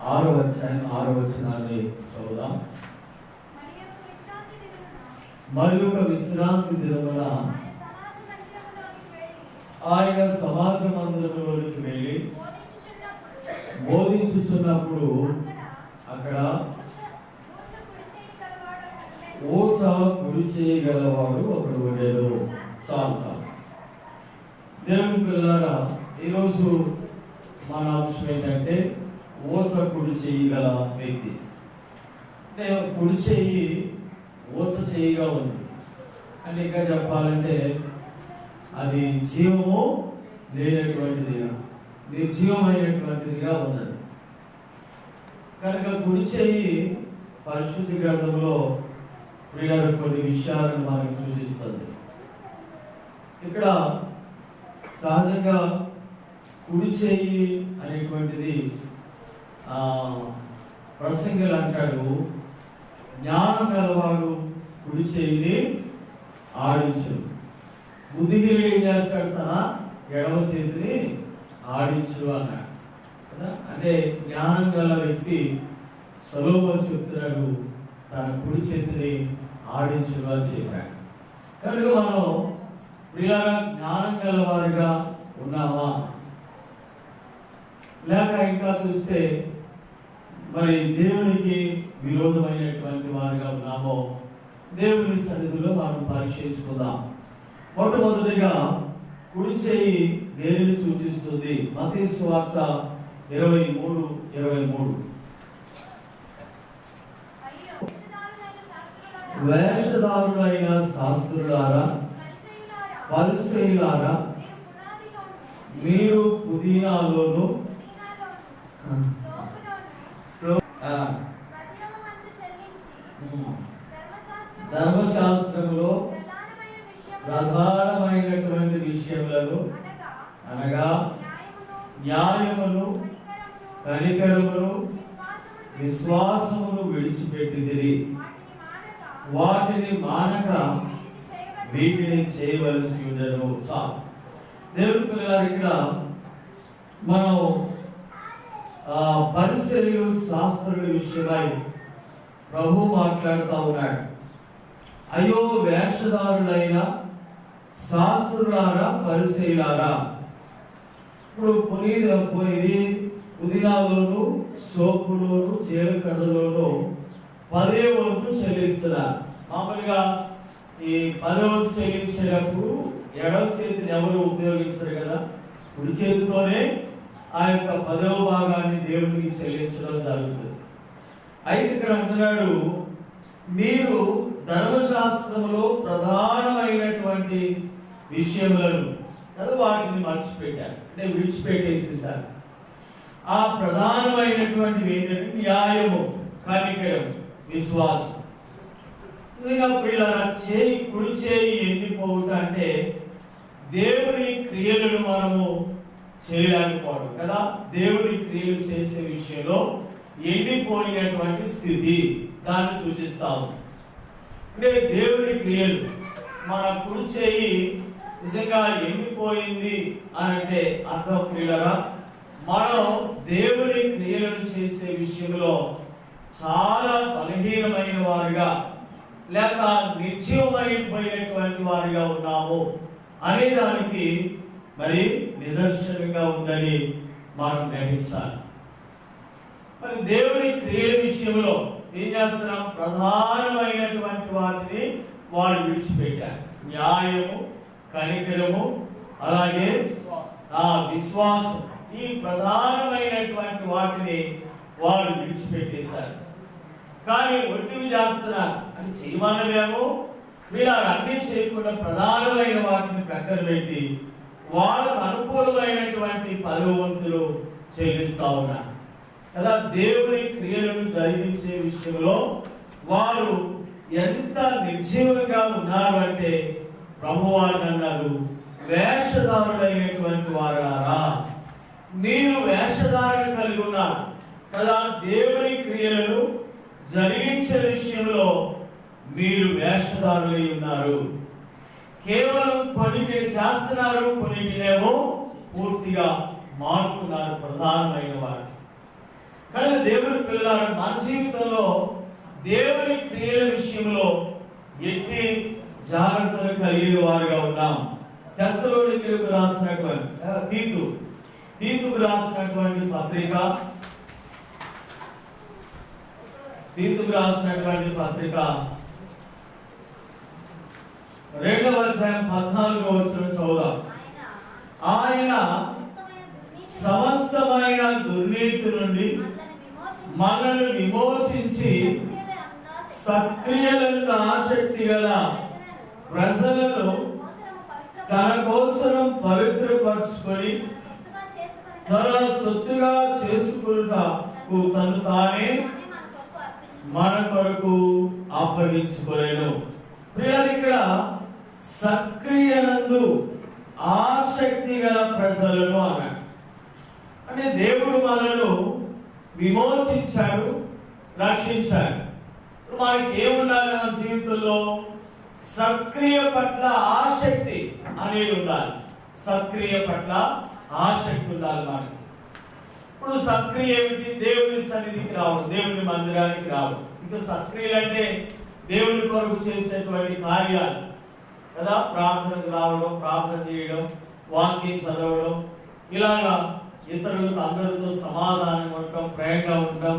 6వ అధ్యాయం 6వ వచనాన్ని చదువుదాం. మరి ఒక విశ్రాంతి దినమున ఆయన సమాజ మందిరములోనికి వెళ్ళి బోధించుచున్నప్పుడు అక్కడ ఓచ కుడి చేయగలవాడు ఒకడు ఉండేడు. చాలు. దేవుని పిల్లారా, ఈరోజు మన అంశం ఏంటంటే ఓచ కుడి చేయగల వ్యక్తి. అంటే కుడి చేయి ఓచ చేయిగా ఉంది అంటే ఇంకా చెప్పాలంటే అది జీవము లేనటువంటిదిగా, నిర్జీవమైనటువంటిదిగా ఉన్నది. కనుక కుడి చేయి పరిశుద్ధ గ్రంథంలో కొన్ని విషయాలను మనకు సూచిస్తుంది. ఇక్కడ సహజంగా కుడి చేయి అనేటువంటిది ప్రసంగులు అంటాడు, జ్ఞానం గలవాడు కుడి చేయిని ఆడించు. బుద్ధిహీనుడు ఏం చేస్తాడు? తన ఎడమ చేతిని ఆడించు అన్నాడు కదా. అంటే జ్ఞానం గల వ్యక్తి సొలొమోను చెప్తున్నాడు, తన కుడి చేతిని ఆడించు అని చెప్పాడు. కనుక మనం ప్రియారా జ్ఞానం గలవారుగా ఉన్నామా, లేక ఇంకా చూస్తే మరి దేవునికి విరోధమైనటువంటి వారుగా ఉన్నామో దేవుని సన్నిధిలో మనం పరీక్షించుకుందాం. మొట్టమొదటిగా కుడి చేయి దేనిని సూచిస్తుంది? మత్తయి సువార్త 23:23. వేషధారులైన శాస్త్రులారా, పరిసయ్యులారా, మీరు పుదీనాలోను ధర్మశాస్త్రంలో ప్రధానమైనటువంటి విషయములను అనగా న్యాయమును, కనికరమును, విశ్వాసమును విడిచిపెట్టిదిరి. వాటిని మానక వీటిని చేయవలసి ఉండను. చాలు. దేవుని పిల్లలు, ఇక్కడ మనం పరిసయ్యులు శాస్త్రుల విషయమై ప్రభు మాట్లాడుతూ ఉన్నాడు. అయ్యో వేషధారులైన శాస్త్రులారా, పరిసయ్యులారా. ఇప్పుడు పుదీనాలోను, సోపులోను, జీలకర్రలోను 10వ వంతు చెల్లిస్తున్నారు. మామూలుగా ఈ 10వ వంతు చెల్లించేటప్పుడు ఎడమ చేతిని ఎవరు ఉపయోగించరు కదా, కుడి చేతితోనే ఆ యొక్క 10వ భాగాన్ని దేవునికి చెల్లించడం జరుగుతుంది. అయితే ఇక్కడ అంటున్నాడు, మీరు ధర్మశాస్త్రంలో ప్రధానమైనటువంటి విషయములను వాటిని మర్చిపెట్టారు, అంటే విడిచిపెట్టేసేసారు. ఆ ప్రధానమైనటువంటివి ఏంటంటే న్యాయము, కనికరం, విశ్వాసం. చేయి కుడి చేయి ఎండిపోవుట అంటే దేవుని క్రియలను మనము చేయలేకపోవడం కదా. దేవుని క్రియలు చేసే విషయంలో ఎండిపోయినటువంటి స్థితి, దాన్ని సూచిస్తాము. అంటే దేవుని క్రియలు, మన కుడి చేయి నిజంగా ఎండిపోయింది అని అంటే అర్థం ప్రియులరా, మనం దేవుని క్రియలను చేసే విషయంలో చాలా బలహీనమైన వారుగా లేక నిర్జీవమైపోయినటువంటి వారుగా ఉన్నాము అనే దానికి మరి నిదర్శనంగా ఉందని మనం గ్రహించాలి. మరి దేవుని క్రియల విషయంలో ఏం చేస్తున్నాం? ప్రధానమైనటువంటి వాటిని వాళ్ళు విడిచిపెట్టారు. న్యాయము, కనికరము, అలాగే విశ్వాసం, ఈ ప్రధానమైనటువంటి వాటిని వాళ్ళు విడిచిపెట్టేశారు. కానీ ఒట్టివి చేస్తున్నారు అంటే చేయమన్నవేమో వీళ్ళు అన్నీ చేయకుండా ప్రధానమైన వాటిని ప్రక్కన పెట్టి వాళ్ళకు అనుకూలమైనటువంటి 10వ వంతులు చెల్లిస్తా ఉన్నారు కదా. దేవుని క్రియలను జరిగించే విషయంలో వారు ఎంత నిర్జీవంగా ఉన్నారు అంటే ప్రభువారు అన్నారు, వేషధారులైనటువంటి వారారా, మీరు వేషధారణ కలిగి ఉన్నారు కదా. దేవుని క్రియలను జరిగించే విషయంలో మీరు వేషధారులై ఉన్నారు. కేవలం కొన్నిటిని చేస్తున్నారు, కొన్నిటినేమో పూర్తిగా మానుకున్నారు ప్రధానమైన వారు. కానీ దేవుని పిల్లలు మన జీవితంలో దేవుని క్రియల విషయంలో ఎట్టి జాగ్రత్తలు కలిగిన వారుగా ఉన్నాం. తెస్సలోనికీయులకు రాసినటువంటి తీతుకు రాసినటువంటి పత్రిక 2వ అధ్యాయం 14వ వచనం చదువుదాం. ఆయన సమస్తమైన దుర్నీతి నుండి మనల్ని విమోచించి సక్రియలంత ఆసక్తి గల ప్రజలను తన కోసం పవిత్రపరచుకొని తన సొత్తుగా చేసుకున్నటకు తను తానే మన కొరకు అప్పగించుకోలేను. ప్రియులారా, ఇక్కడ సక్రియనందు ఆసక్తి గల ప్రజలను అన్నాడు. అంటే దేవుడు మనను విమోచించాడు, రక్షించాడు. మనకి ఏముండాలి? మన జీవితంలో సక్రియ పట్ల ఆసక్తి అనేది ఉండాలి. సక్రియ పట్ల ఆసక్తి ఉండాలి మనకి. ఇప్పుడు సక్రియ ఏమిటి? దేవుని సన్నిధికి రావడం, దేవుని మందిరానికి రావడం. ఇంకా సక్రియలు అంటే దేవుని కొరకు చేసేటువంటి కార్యాలు కదా. ప్రార్థనకు రావడం, ప్రార్థన చేయడం, వాక్యం చదవడం, ఇలాగా ఇతరులతో అందరితో సమాధానం ఉండటం, ప్రేమగా ఉండటం,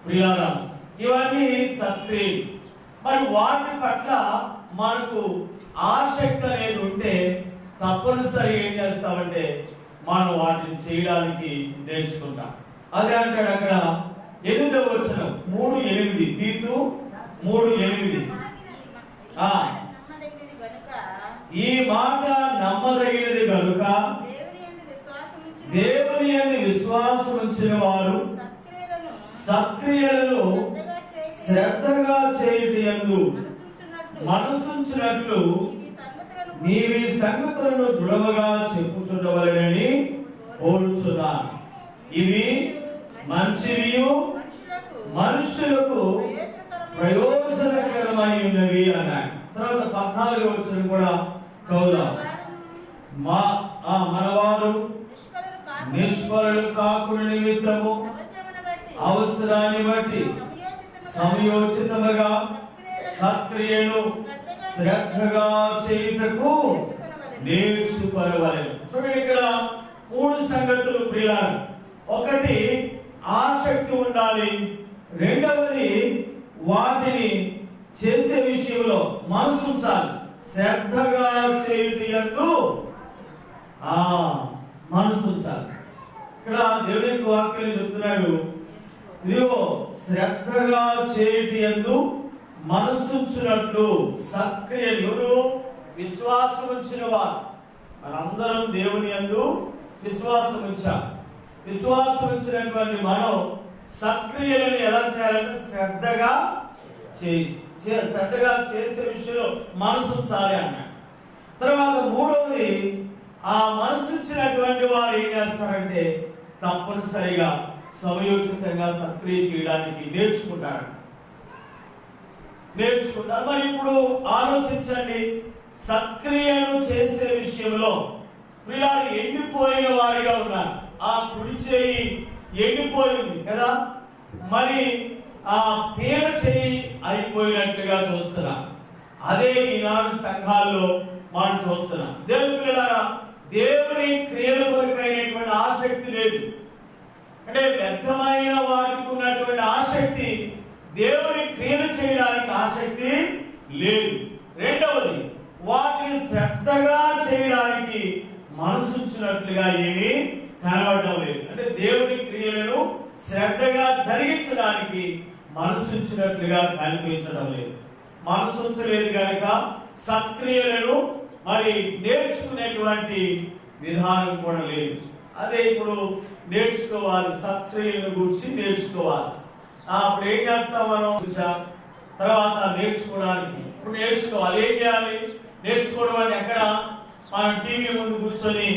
ప్రియారా, ఇవన్నీ సక్రియలు. మరి వాటి పట్ల మనకు ఆసక్తి అనేది ఉంటే తప్పనిసరిగా ఏం చేస్తామంటే మనం వాటిని చేయడానికి నేర్చుకుంటాం. అదే అంటాడు అక్కడ 8వ వచనం 3:8 తీతు 3:8. ఈ మాట నమ్మదగినది కనుక దేవుని యందు విశ్వాసం ఉంచిన వారు సక్రియలను శ్రద్ధగా చేయుటయందు మనసుంచినట్లు నీవి సంగతులను దృఢముగా చెప్పుచుండవలెనని కోరుచున్నాను. ఇవి మంచివి, మనుషులకు ప్రయోజనకరమై ఉన్నవి అన్నాడు. తర్వాత 14వ వచనం కూడా చదువుదాం. మనవారు నిష్ఫలులు కాకుండా నిమిత్తము అవసరాన్ని బట్టి సమయోచితముగా సక్రియను శ్రద్ధగా చేయుటకు నేర్చుకొనవలెను. చూడండి, ఇక్కడ 3 సంగతులు ప్రియులారా. ఒకటి, ఆసక్తి ఉండాలి. రెండవది, వాటిని చేసే విషయంలో మనసు ఉంచాలి. శ్రద్ధగా చేయుటయందు మనసు ఉంచాలి. ఇక్కడ దేవుని వాక్యం చెప్తున్నాడు, ఇదిగో శ్రద్ధగా చేయుటయందు మనసుంచినట్లు సక్రియ. ఎవరు? విశ్వాసం ఉంచిన వారు. మనందరం దేవుని యందు విశ్వాసం ఉంచాం. విశ్వాసం ఉంచినటువంటి మనం సక్రియలను ఎలా చేయాలంటే శ్రద్ధగా చేసే విషయంలో మనసు ఉంచాలి అన్నాడు. తర్వాత 3వది, ఆ మనసు ఉంచినటువంటి వారు ఏం చేస్తారంటే తప్పనిసరిగా సమయోచితంగా సక్రియ చేయడానికి నేర్చుకుంటారు. మరి ఇప్పుడు ఆలోచించండి, సక్రియను చేసే విషయంలో వీళ్ళు ఎండిపోయిన వారిగా ఉన్నారు. ఆ కుడి చేయి ఎండిపోయింది కదా, మరి ఆ పీల చేయి అయిపోయినట్టుగా చూస్తున్నాం. అదే ఈనాడు సంఘాల్లో మనం చూస్తున్నాం. దేవుని పిల్లలారా, దేవుని క్రియల కొరకైనటువంటి ఆసక్తి లేదు. అంటే వ్యర్థమైన వాటికి ఉన్నటువంటి ఆసక్తి, దేవుని క్రియలు చేయడానికి ఆసక్తి లేదు. రెండవది, వాటిని శ్రద్ధగా చేయడానికి మనసుంచినట్లుగా ఏమీ కనబడటం లేదు. అంటే దేవుని క్రియలను శ్రద్ధగా జరిగించడానికి మనసుంచినట్లుగా కనిపించడం లేదు. మనసుంచలేదు కనుక సక్రియలను మరి నేర్చుకునేటువంటి విధానం కూడా లేదు. అదే ఇప్పుడు నేర్చుకోవాలి, సక్రియలను గురించి నేర్చుకోవాలి. అప్పుడు ఏం చేస్తాం మనం? తర్వాత నేర్చుకోవడానికి ఇప్పుడు నేర్చుకోవాలి. ఏం చేయాలి? నేర్చుకోవడం అంటే ఎక్కడ? మనం టీవీ ముందు కూర్చొని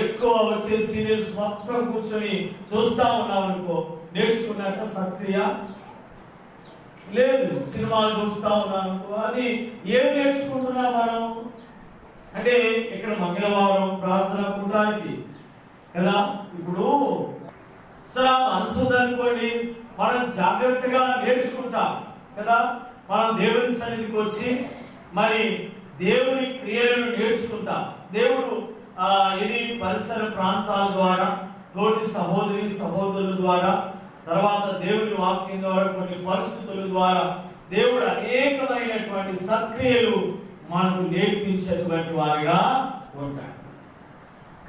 ఎక్కువ వచ్చే సీరియల్స్ మొత్తం కూర్చొని చూస్తా ఉన్నాం అనుకో, నేర్చుకున్నాక సక్రియ లేదు. సినిమాలు చూస్తా ఉన్నాం అనుకో, అది ఏం నేర్చుకుంటున్నాం మనం? అంటే ఇక్కడ మంగళవారం ప్రార్థన కూటానికి కదా, ఇప్పుడు సరే ఆ మనసు ఉందనుకోండి, మనం జాగ్రత్తగా నేర్చుకుంటాం కదా. మనం దేవుని సన్నిధికి వచ్చి మరి దేవుని క్రియలను నేర్చుకుంటాం. దేవుడు ఇది పరిసర ప్రాంతాల ద్వారా, తోటి సహోదరి సహోదరుల ద్వారా, తర్వాత దేవుని వాక్యం ద్వారా, కొన్ని పరిస్థితుల ద్వారా దేవుడు అనేకమైనటువంటి సక్రియలు మనకు నేర్పించేటువంటి వారిగా ఉంటాడు.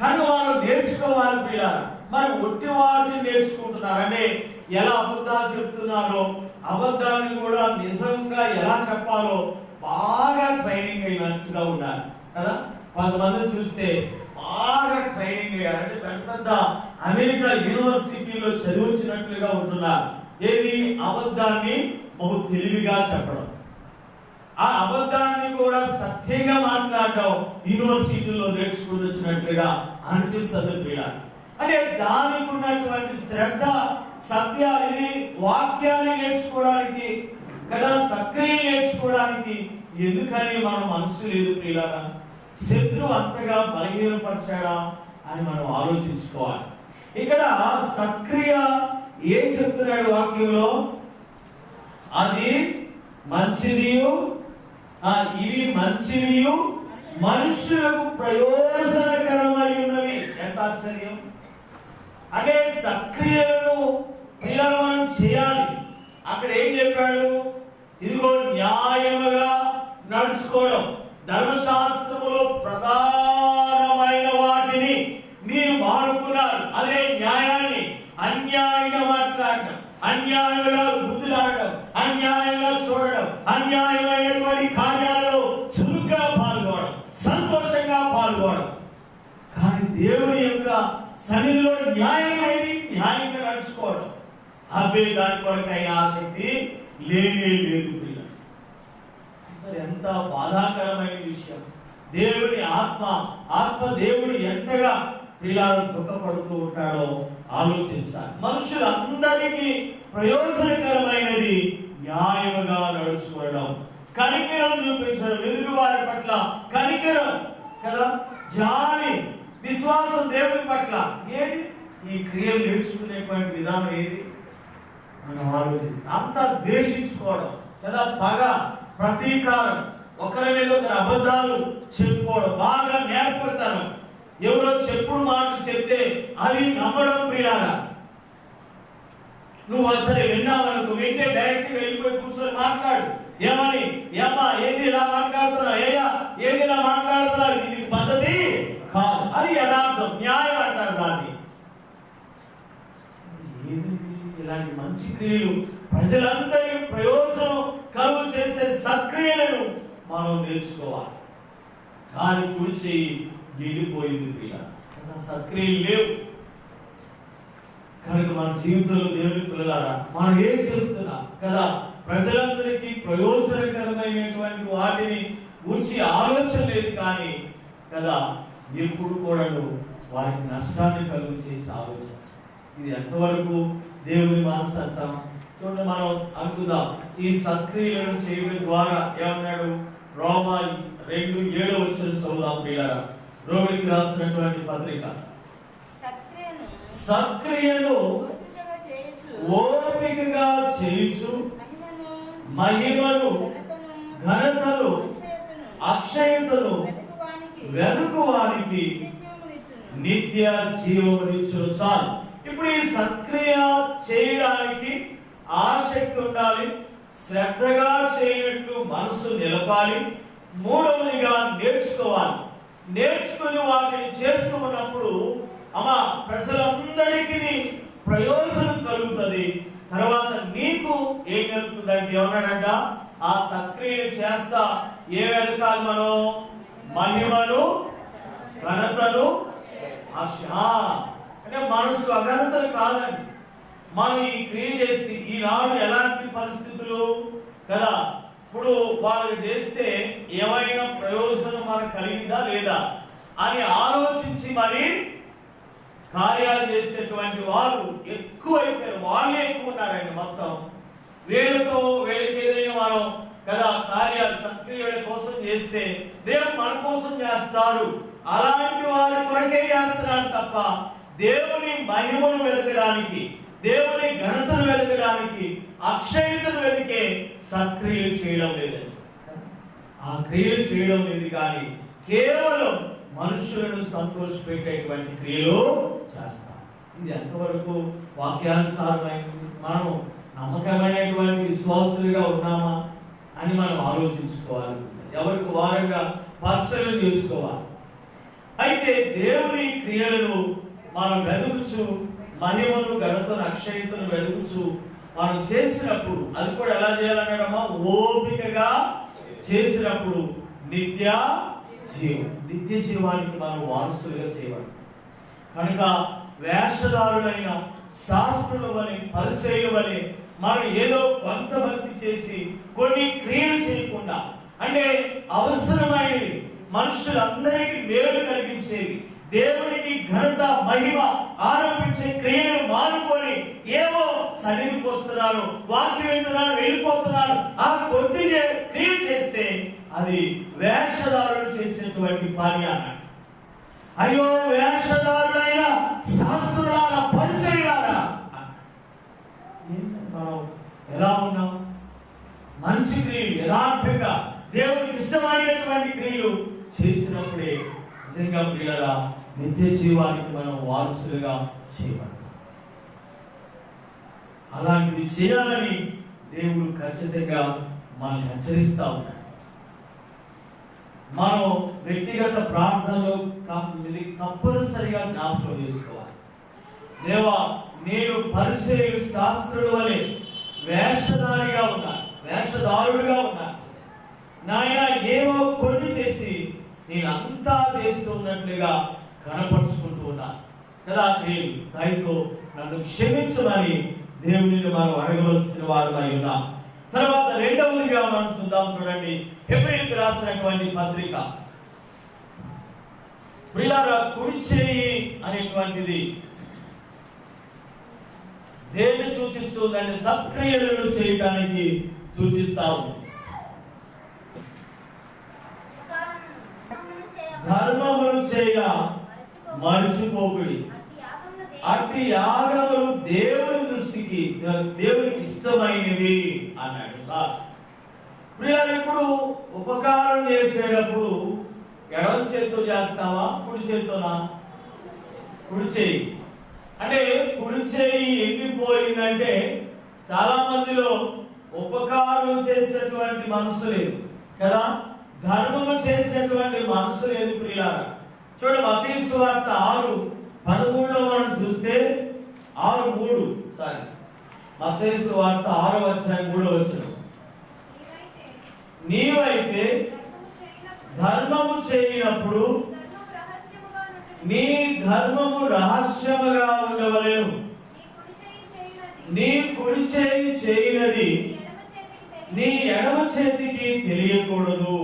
కానీ వారు నేర్చుకోవాలి పిల్లలు. మరి ఒట్టి వాటిని నేర్చుకుంటున్నారనే ఎలా అబద్ధాలు చెప్తున్నారో, అబద్ధాన్ని కూడా నిజంగా ఎలా చెప్పాలో బాగా ట్రైనింగ్ అయినట్టుగా ఉన్నారు కదా. కొంతమంది చూస్తే బాగా ట్రైనింగ్ అయ్యారు, అంటే పెద్ద పెద్ద అమెరికా యూనివర్సిటీలో చదివించినట్లుగా ఉంటున్నారు. ఏది అబద్ధాన్ని బహు తెలివిగా చెప్పడం, ఆ అబద్ధాన్ని కూడా సత్యంగా మాట్లాడడం యూనివర్సిటీలో నేర్చుకుని వచ్చినట్లుగా అనిపిస్తుంది పిల్లలు. అంటే దానికి ఉన్నటువంటి శ్రద్ధ, సత్యాలు, ఇది వాక్యాన్ని నేర్చుకోవడానికి కదా, సక్రియ నేర్చుకోవడానికి. ఎందుకని మన మనసు లేదు ప్రియులారా? శత్రువు అంతగా బలహీనపరిచాడా అని మనం ఆలోచించుకోవాలి. ఇక్కడ సక్రియ ఏం చెప్తున్నాడు వాక్యంలో? అది మంచిదియు, ఇవి మంచివియు మనుషులకు ప్రయోజనకరమై ఉన్నవి. ఎంత ఆశ్చర్యం! అంటే సక్రియలను పిల్లలు మనం చేయాలి. అక్కడ ఏం చెప్పాడు? ఇదిగో న్యాయముగా నడుచుకోవడం. ధర్మశాస్త్రములో ప్రధానమైన వాటిని మీరు మానుకున్నారు. అదే న్యాయాన్ని. అన్యాయంగా మాట్లాడడం, అన్యాయంగా బుద్ధులాడడం, అన్యాయంగా చూడడం, అన్యాయమైనటువంటి కార్యాలలో చురుగ్గా పాల్గొనడం, సంతోషంగా పాల్గొనడం. కానీ దేవుని యొక్క సన్నిధిలో న్యాయమైనది న్యాయంగా నడుచుకోవడం, అబ్బే దాని కొరకైన ఆసక్తి లేనే లేదు పిల్లలు. ఎంత బాధాకరమైన విషయం! దేవుని ఆత్మ దేవుడు ఎంతగా పిల్లలు దుఃఖపడుతూ ఉంటాడో ఆలోచించాలి. మనుషులందరికీ ప్రయోజనకరమైనది న్యాయముగా నడుచుకోవడం, కనికరం చూపించడం, ఎదురు వారి పట్ల కనికరం కదా, జాలి, విశ్వాసం దేవుని పట్ల. ఏది ఈ క్రియలు నేర్చుకునేటువంటి విధానం? ఏది మనం ఆలోచిస్తాం. అంతా ద్వేషించుకోవడం కదా, పగ, ప్రతీకారం, ఒకరి మీద ఒకరు అబద్ధాలు చెప్పుకోవడం, బాగా నేర్పడతారు. ఎవరో చెప్పుడు మాటలు చెప్తే అవి నమ్మడం ప్రియారా. నువ్వు అసలు విన్నావనుకో, వింటే డైరెక్ట్ వెళ్ళిపోయి కూర్చొని మాట్లాడు. ఏమని? ఏమ్మా ఏది ఇలా మాట్లాడుతున్నావు? ఏయా ఏది ఇలా మాట్లాడుతున్నావు? ఇది నీకు పద్ధతి కాదు. అది యథార్థం, న్యాయం అంటారు దాన్ని. ఇలాంటి మంచి క్రియలు, ప్రజలందరికీ ప్రయోజనం కలుగు చేసే సక్రియలను మనం నేర్చుకోవాలి. కానీ కూర్చి ఎండిపోయింది పిల్ల, సక్రియలు లేవు. కనుక మన జీవితంలో దేవుని పిల్లలారా మనం ఏం చేస్తున్నాం కదా, ప్రజలందరికీ ప్రయోజనకరమైనటువంటి వాటిని గురించి ఆలోచన లేదు. కానీ కదా ఎప్పుడు కూడా వారికి నష్టాన్ని కలుగు చేసే ఆలోచన. ఇది ఎంతవరకు దేవుని మనసు అంటాం? చూడండి, మనం అనుకుందాం, ఈ సక్రియలను చేయడం ద్వారా ఏమన్నాడు? రోమా 2:7 చదువుదాం పిల్లరా. రోమిలికి రాసినటువంటి పత్రిక. సక్రియను ఓపికగా చేయుచు మహిమను ఘనతను అక్షయతను వెదుకువానికి నిత్య జీవమునిచ్చును. చాలు. ఇప్పుడు ఈ సక్రియ చేయడానికి ఆసక్తి ఉండాలి, శ్రద్ధగా చేయనట్లు మనసు నిలపాలి. మూడవదిగా నేర్చుకోవాలి. నేర్చుకుని వాటిని చేస్తూ ఉన్నప్పుడు ప్రజలందరికీ ప్రయోజనం కలుగుతుంది. తర్వాత నీకు ఏం కలుగుతుందంటే ఏమన్నాడంట? ఆ సక్రియను చేస్తా ఏ వెతకాలి మనం? మహిమను ఘనతను అంటే మనసు అఘనతలు కాదండి. మనం ఈ క్రియ చేస్తే ఈనాడు ఎలాంటి పరిస్థితులు కదా, ఇప్పుడు వాళ్ళకి చేస్తే ఏమైనా ప్రయోజనం మనకు కలిగిందా లేదా అని ఆలోచించి మరి కార్యాలు చేసేటువంటి వాళ్ళు ఎక్కువైపోయారు. వాళ్ళే ఎక్కువ ఉన్నారండి. మొత్తం వీళ్ళకి ఏదైనా మనం కదా కార్యాలు సక్రియల కోసం చేస్తే రేపు మన కోసం చేస్తారు. అలాంటి వారి కొరకే చేస్తున్నారు తప్ప దేవుని మహిమను వెతకడానికి, దేవుని ఘనతను వెతకడానికి అక్షయతను వెతికే సత్క్రియలు చేయడం లేదండి. ఆ క్రియలు చేయడం లేదు, కానీ కేవలం మనుషులను సంతోషపెట్టేటువంటి క్రియలు చేస్తాం. ఇది ఎంతవరకు వాక్యానుసారమైంది? మనం నమ్మకమైనటువంటి విశ్వాసులుగా ఉన్నామా అని మనం ఆలోచించుకోవాలి. ఎవరికి వారంగా పరిశీలన చేసుకోవాలి. అయితే దేవుని క్రియలను మనం వెతుకుచు, మహిమను, ఘనతను, అక్షయతను వెతుకుచు మనం చేసినప్పుడు, అది కూడా ఎలా చేయాలన్నాడమ్మా? ఓపికగా చేసినప్పుడు నిత్య జీవానికి మనం వారసులుగా చేయబడతాం. కనుక వేషధారులైన శాస్త్రుల వలె, పరిసయ్యుల వలె మనం ఏదో కొంతమంది చేసి కొన్ని క్రియలు చేయకుండా, అంటే అవసరమైనవి, మనుషులందరికీ మేలు కలిగించేవి, దేవునికి ఘనత, మహిమ ఆరోపించే క్రియలు మానుకొని ఏవో సన్నిధికి వస్తున్నారు, వాక్యం వింటున్నారు, వెళ్ళిపోతున్నారు, ఆ కొద్ది క్రియ చేస్తే అది వేషధారులు చేసినటువంటి పని అన్నాడు. అయ్యో వేషధారులైన శాస్త్రులారా, పరిసయ్యులారా, మనం ఎలా ఉన్నాం? మంచి క్రియలు, యథార్థంగా దేవునికి ఇష్టమైనటువంటి క్రియలు చేసినప్పుడే నిజంగా ప్రియులారా నిత్య జీవానికి మనం వారసులుగా చేయబడతాం. అలాంటివి చేయాలని దేవుడు ఖచ్చితంగా మనల్ని హెచ్చరిస్తా ఉన్నాడు. మనం వ్యక్తిగత ప్రార్థనలో తప్పనిసరిగా జ్ఞాపకం చేసుకోవాలి. దేవా, నేను పరిసయ్యులు, శాస్త్రుల వలె వేషధారిగా ఉన్నాను, వేషధారుడుగా ఉన్నాను నాయన. ఏవో కొన్ని చేసి నేను అంతా చేస్తున్నట్లుగా కనపరుచుకుంటూ ఉన్నాను కదా. దయతో నన్ను క్షమించమని దేవుని మనం అడగవలసిన వారమై ఉన్నాం. తర్వాత రెండవదిగా మనం చూద్దాం. చూడండి, హెబ్రీయులకు రాసినటువంటి పత్రిక. ప్రియులారా, కుడి చేయి అనేటువంటిది దేన్ని సూచిస్తుందంటే సత్క్రియలను చేయడానికి సూచిస్తాము. ధర్మమును చేయ మరచిపోకుడి, అట్టి యాగములు దేవుని దృష్టికి, దేవునికి ఇష్టమైనవి అన్నాడు. సార్ ప్రియులారా, ఇప్పుడు ఉపకారం చేసేటప్పుడు ఎడమ చేతితో చేస్తావా, కుడి చేతితోనా? కుడి చేయి. అంటే కుడి చేయి ఎండిపోయిందంటే చాలా మందిలో ఉపకారం చేసేటువంటి మనసు లేదు కదా, ధర్మము చేసేటువంటి మనసు లేదు. ప్రియులారా, చూడండి, మత్తయి సువార్త 6:13 మనం చూస్తే 6:3 మత్తయి సువార్త 6:3 నీవైతే ధర్మము చేయనప్పుడు నీ ధర్మము రహస్యముగా ఉండవలెను, నీ కుడి చేయి చేయనది నీ ఎడమ చేతికి తెలియకూడదు.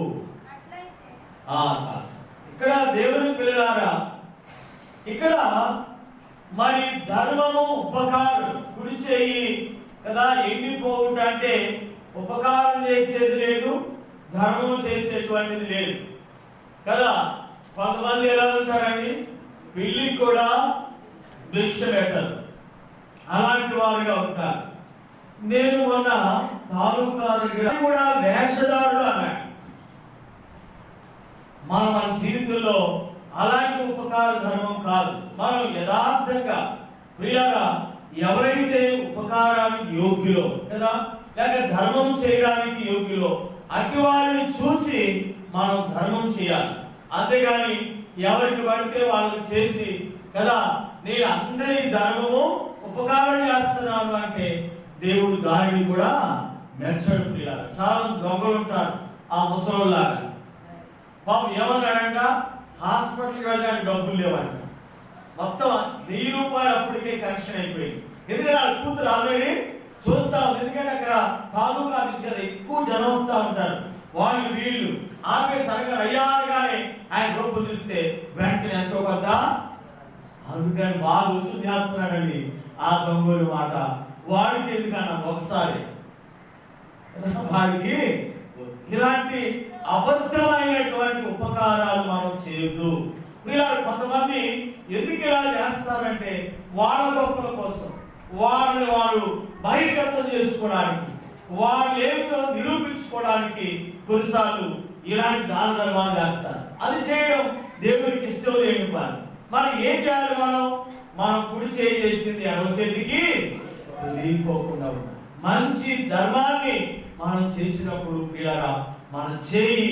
ఇక్కడ దేవుని పిల్లలారా, ఇక్కడ మరి ధర్మము, ఉపకారం, కుడి చేయి కదా ఎండిపోవుట అంటే ఉపకారం చేసేది లేదు, ధర్మం చేసేటువంటిది లేదు కదా. కొంతమంది ఎలా ఉంటారండి, పెళ్లికి కూడా భిక్ష పెట్టరు, అలాంటి వారుగా ఉంటారు. నేను మొన్న తాలూకా దగ్గర కూడా వేషధారులు అన్నాడు. మన జీవితంలో అలాంటి ఉపకార ధర్మం కాదు. మనం యథార్థంగా ప్రియులారా, ఎవరైతే ఉపకారానికి యోగ్యులో కదా, లేక ధర్మం చేయడానికి యోగ్యులో అట్టి వారిని చూచి మనం ధర్మం చేయాలి. అంతేగాని ఎవరికి పడితే వాళ్ళకి చేసి కదా నేను అందరి ధర్మము ఉపకారం చేస్తున్నాను అంటే దేవుడు దానిని కూడా మెచ్చడు. ప్రియులారా, చాలా దొంగలు ఉంటారు ఆ ముసలోళ్ళలాగా. పాపం ఏమన్నాడంట, హాస్పిటల్కి వెళ్ళడానికి డబ్బులు లేవంట. మొత్తం 1000 రూపాయలు అప్పటికే కరెక్షన్ అయిపోయింది. ఎందుకంటే వాళ్ళ కూతురు ఆల్రెడీ చూస్తా ఉంది. ఎందుకంటే అక్కడ తాలూకా ఆఫీస్ కదా, ఎక్కువ జనం వస్తూ ఉంటారు. వీళ్ళు ఆపేసి అయ్యారుగానే ఆయన రూపం చూస్తే వెంటనే ఎంతో కొంత, అందుకని బాగా వసూలు చేస్తున్నాడండి ఆ దొంగలు మాట. వాడికి ఎందుకన్నా ఒకసారి వాడికి ఇలాంటి అబద్ధమైనటువంటి ఉపకారాలు మనం చేయొద్దు. వీళ్ళారు కొంతమంది ఎందుకు ఇలా చేస్తారంటే వాళ్ళ గొప్పల కోసం, వాళ్ళని వారు బహిర్గతం చేసుకోవడానికి, వాళ్ళు ఏమిటో నిరూపించుకోవడానికి కొన్నిసార్లు ఇలాంటి దాన ధర్మాలు చేస్తారు. అది చేయడం దేవునికి ఇష్టం లేని పని. మరి ఏం చేయాలి? మనం కుడి చేయి చేసింది ఎడమ చేతికి తెలియకోకుండా ఉండాలి. మంచి ధర్మాన్ని మనం చేసినప్పుడు పిల్లరా మన చేయి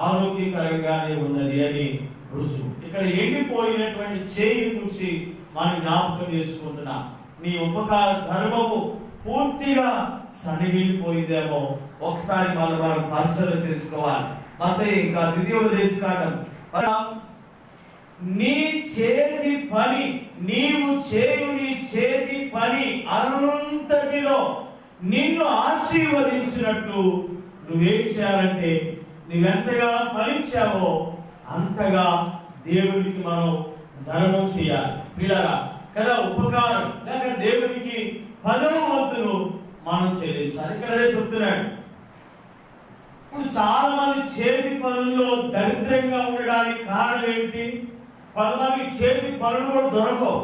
ఆరోగ్యకరంగానే ఉన్నది అని రుజువు. ఇక్కడ ఎండిపోయినటువంటి చేయి గురించి మనం జ్ఞాపకం చేసుకుంటున్నాం. నీ ఉపకార ధర్మము పూర్తిగా సనిగిలిపోయిందేమో ఒకసారి మనం పరిశీలన చేసుకోవాలి. మత్తయి ఇంకా ద్వితీయోపదేశకాండం నీ చేతి పని, నీవు చేయు నీ చేతి పని అంతటిలో నిన్ను ఆశీర్వదించినట్లు నువ్వేం చేయాలంటే నువ్వెంతగా ఫలించావో అంతగా దేవునికి మనం ధర్మం చేయాలి పిల్లరా కదా. ఉపకారం లేక దేవునికి 10వ వంతును మనం చెల్లించాలి. ఇక్కడ అదే చెప్తున్నాడు. ఇప్పుడు చాలా మంది చేతి పనుల్లో దరిద్రంగా ఉండడానికి కారణం ఏంటి? కొంతమంది చేతి పనులు కూడా దొరకవు,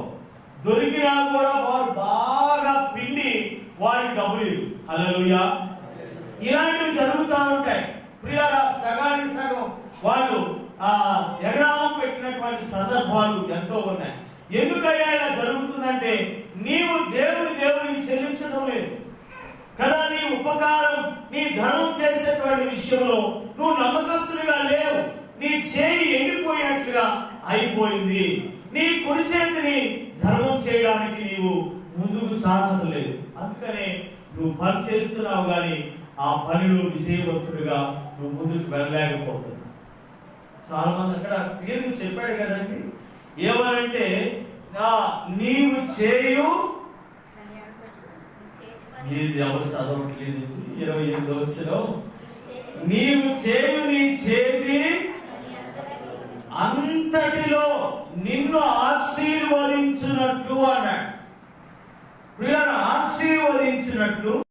దొరికినా కూడా వారు బాగా పిండి వారికి డబ్బులు. హల్లెలూయా. ఇలాంటివి జరుగుతూ ఉంటాయి ప్రియులారా. సగానికి సగం వాళ్ళు ఎగరామం పెట్టినటువంటి సందర్భాలు ఎంతో ఉన్నాయి. ఎందుకయ్యా ఇలా జరుగుతుందంటే నీవు దేవునికి చెల్లించడం లేదు కదా. నీ ఉపకారం, నీ ధర్మం చేసేటువంటి విషయంలో నువ్వు నమ్మకస్తుడిగా లేవు. నీ చేయి ఎండిపోయినట్లుగా అయిపోయింది. నీ కుడి చేతిని ధర్మం చేయడానికి నీవు ముందుకు సాధన లేదు. అందుకనే నువ్వు పని చేస్తున్నావు కానీ ఆ పనిలో విజయవంతుడిగా నువ్వు ముందుకు వెళ్ళలేకపోతున్నావు. చాలా మంది అక్కడ క్లియర్గా చెప్పాడు కదండి. ఏమనంటే నీవు చేయు, ఇది ఎవరు చదవట్లేదు. 28వ వచనం, నీవు చేయు నీ చేతి అంతటిలో నిన్ను ఆశీర్వదించినట్లు అన్నాడు. ప్రియులను ఆశీర్వదించినట్లు